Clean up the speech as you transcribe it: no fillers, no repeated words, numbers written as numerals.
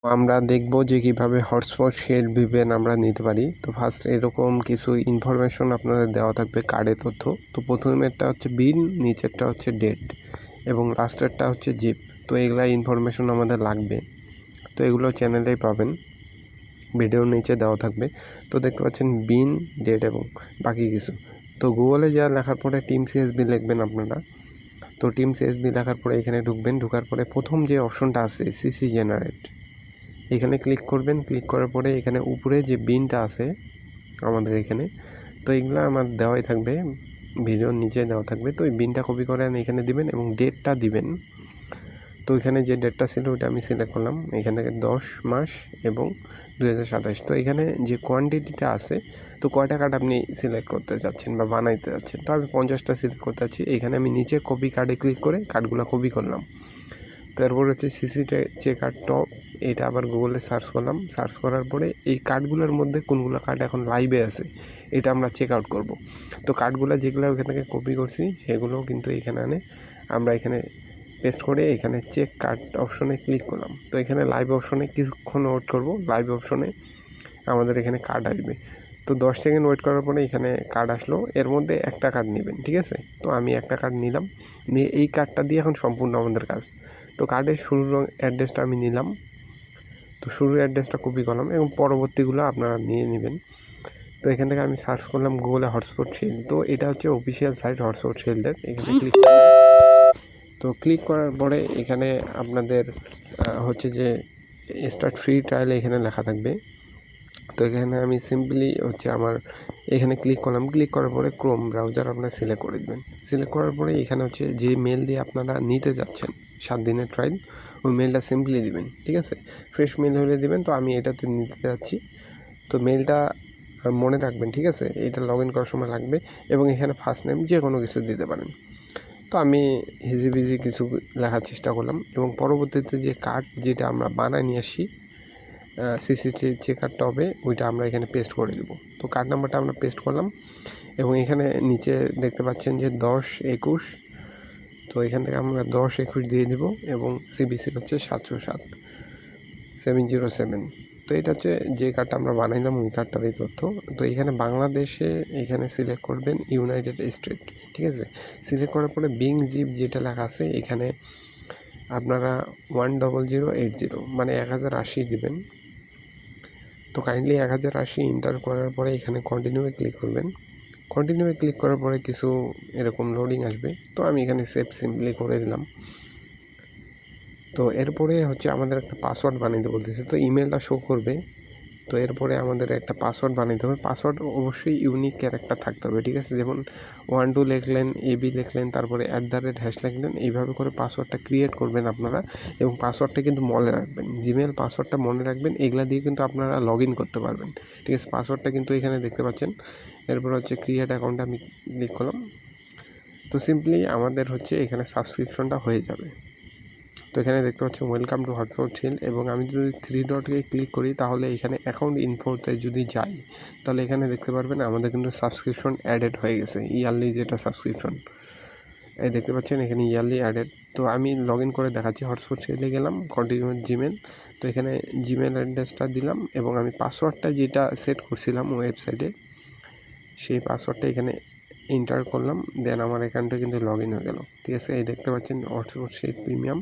আমরা দেখব যে কিভাবে হটস্পট শেয়ার VPN আমরা নিতে পারি। তো ফার্স্ট এরকম কিছু ইনফরমেশন আপনাদের দেওয়া থাকবে কার্ডের তথ্য। তো প্রথমেরটা হচ্ছে বিন, নিচেরটা হচ্ছে ডেট এবং লাস্টেরটা হচ্ছে জিপ। তো এগুলা ইনফরমেশন আমাদের লাগবে। তো এগুলো চ্যানেলেই পাবেন, ভিডিওর নিচে দেওয়া থাকবে। তো দেখতে পাচ্ছেন বিন, ডেট এবং বাকি কিছু। তো গুগলে যা লেখার পরে টিম CSV লিখবেন আপনারা। তো টিম CSV লেখার পরে এখানে ঢুকবেন, ঢোকার পরে প্রথম যে অপশনটা আছে CC জেনারেট, এখানে ক্লিক করবেন। ক্লিক করার পরে এখানে উপরে যে বিনটা আছে আমাদের এখানে, তো এগুলো আমার দেওয়াই থাকবে, ভিডিওর নিচে দেওয়া থাকবে। তো এই বিনটা কপি করে এখানে দিবেন এবং ডেটটা দিবেন। তো এখানে যে ডেটটা ছিল ওটা আমি সিলেক্ট করলাম, এখান থেকে 10 মাস এবং 2027। তো এখানে যে কোয়ান্টিটিটা আছে, তো কয়টা কার্ড আপনি সিলেক্ট করতে চাচ্ছেন বা বানাইতে চাচ্ছেন, তো আমি 50টা সিলেক্ট করতে চাচ্ছি। এখানে আমি নিচে কপি কার্ডে ক্লিক করে কার্ডগুলো কপি করলাম। তো এরপর হচ্ছে সিসি চেকার টপ, এটা আবার গুগলে সার্চ করলাম। সার্চ করার পরে এই কার্ডগুলোর মধ্যে কোনগুলো কার্ড এখন লাইভে আছে এটা আমরা চেক আউট করবো। তো কার্ডগুলো যেগুলো ওখান থেকে কপি করছি সেগুলোও কিন্তু এখানে আমরা এখানে পেস্ট করে এখানে চেক কার্ড অপশনে ক্লিক করলাম। তো এখানে লাইভ অপশনে কিছুক্ষণ ওয়েট করব। লাইভ অপশনে আমাদের এখানে কার্ড আসবে। তো 10 সেকেন্ড ওয়েট করার পরে এখানে কার্ড আসলো, এর মধ্যে একটা কার্ড নেবেন, ঠিক আছে। তো আমি একটা কার্ড নিলাম, নিয়ে এই কার্ডটা দিয়ে এখন সম্পূর্ণ আমাদের কাজ। তো কার্ডের শুরুর অ্যাড্রেসটা আমি নিলাম, তো শুরুর অ্যাড্রেসটা কপি করলাম এবং পরবর্তীগুলো আপনারা নিয়ে নেবেন। তো এখান থেকে আমি সার্চ করলাম গুগলে হটস্পট শিল্ড। তো এটা হচ্ছে অফিসিয়াল সাইট হটস্পট শিল্ডের, এখানে ক্লিক করলাম। তো ক্লিক করার পরে এখানে আপনাদের হচ্ছে যে স্টার্ট ফ্রি ট্রায়াল এখানে লেখা থাকবে। তো এখানে আমি সিম্পলি হচ্ছে আমার এখানে ক্লিক করলাম। ক্লিক করার পরে ক্রোম ব্রাউজার আপনারা সিলেক্ট করে দেবেন। সিলেক্ট করার পরে এখানে হচ্ছে যে মেল দিয়ে আপনারা নিতে যাচ্ছেন 7 দিনের ট্রায়াল, ওই মেলটা সিম্পলি দিবেন, ঠিক আছে। ফ্রেশ মেল হলে দিবেন। তো আমি এটাতে নিতে যাচ্ছি। তো মেলটা মনে রাখবেন, ঠিক আছে, এটা লগ ইন করার সময় লাগবে এবং এখানে ফার্স্ট নেম যে কোনো কিছু দিতে পারেন। তো আমি হিজিবিজি কিছু লেখার চেষ্টা করলাম এবং পরবর্তীতে যে কার্ড যেটা আমরা বানায় নিয়ে আসি সিসিটিভি যে কার্ডটা হবে ওইটা আমরা এখানে পেস্ট করে দেবো। তো কার্ড নাম্বারটা আমরা পেস্ট করলাম এবং এখানে নিচে দেখতে পাচ্ছেন যে 10-21। তো এখান থেকে আমরা 10-21 দিয়ে দেব এবং CBC হচ্ছে 707 তো এটা হচ্ছে যে কার্ডটা আমরা বানাইলাম ওই কার্ডটারই তথ্য। তো এখানে বাংলাদেশে এখানে সিলেক্ট করবেন ইউনাইটেড স্টেট, ঠিক আছে। সিলেক্ট করার পরে বিং জিপ যেটা লেখা আছে এখানে আপনারা 10080 মানে 1080 দেবেন। তো কাইন্ডলি 1080 এন্টার করার পরে এখানে কন্টিনিউয়ে ক্লিক করবেন। কন্টিনিউয়ে ক্লিক করার পরে কিছু এরকম লোডিং আসবে। তো আমি এখানে সেভ সিম্পলি করে দিলাম। তো এরপরে হচ্ছে আমাদের একটা পাসওয়ার্ড বানাইতে বলতেছে। তো ইমেলটা শো করবে। তো এরপরে আমাদের একটা পাসওয়ার্ড বানাইতে হবে। পাসওয়ার্ড অবশ্যই ইউনিক ক্যারেক্টার থাকতে হবে, ঠিক আছে। যেমন 12 লিখলেন, AB লিখলেন, তারপরে @ লিখলেন, এইভাবে করে পাসওয়ার্ডটা ক্রিয়েট করবেন আপনারা এবং পাসওয়ার্ডটা কিন্তু মনে রাখবেন। জিমেল পাসওয়ার্ডটা মনে রাখবেন, এগুলা দিয়ে কিন্তু আপনারা লগ ইন করতে পারবেন, ঠিক আছে। পাসওয়ার্ডটা কিন্তু এখানে দেখতে পাচ্ছেন। এরপর হচ্ছে ক্রিয়েট অ্যাকাউন্টে আমি ক্লিক করলাম। তো সিম্পলি আমাদের হচ্ছে এখানে সাবস্ক্রিপশনটা হয়ে যাবে। তো এখানে দেখতে পাচ্ছেন ওয়েলকাম টু হটস্পট শিল্ড এবং আমি যদি 3 ডটে ক্লিক করি তাহলে এখানে অ্যাকাউন্ট ইনফোতে যদি যাই তাহলে এখানে দেখতে পারবেন আমাদের কিন্তু সাবস্ক্রিপশন অ্যাডেড হয়ে গেছে, ইয়ারলি যেটা সাবস্ক্রিপশন এই দেখতে পাচ্ছেন এখানে ইয়ারলি অ্যাডেড। তো আমি লগ ইন করে দেখাচ্ছি। হটস্পট শিল্ডে গেলাম, কন্টিনিউ জিমেল। তো এখানে জিমেল অ্যাড্রেসটা দিলাম এবং আমি পাসওয়ার্ডটা যেটা সেট করছিলাম ওয়েবসাইটে সেই পাসওয়ার্ডটা এখানে এন্টার করলাম। দেন আমার অ্যাকাউন্টে কিন্তু লগ ইন হয়ে গেল, ঠিক আছে। এই দেখতে পাচ্ছেন হটস্পট শিল্ড প্রিমিয়াম।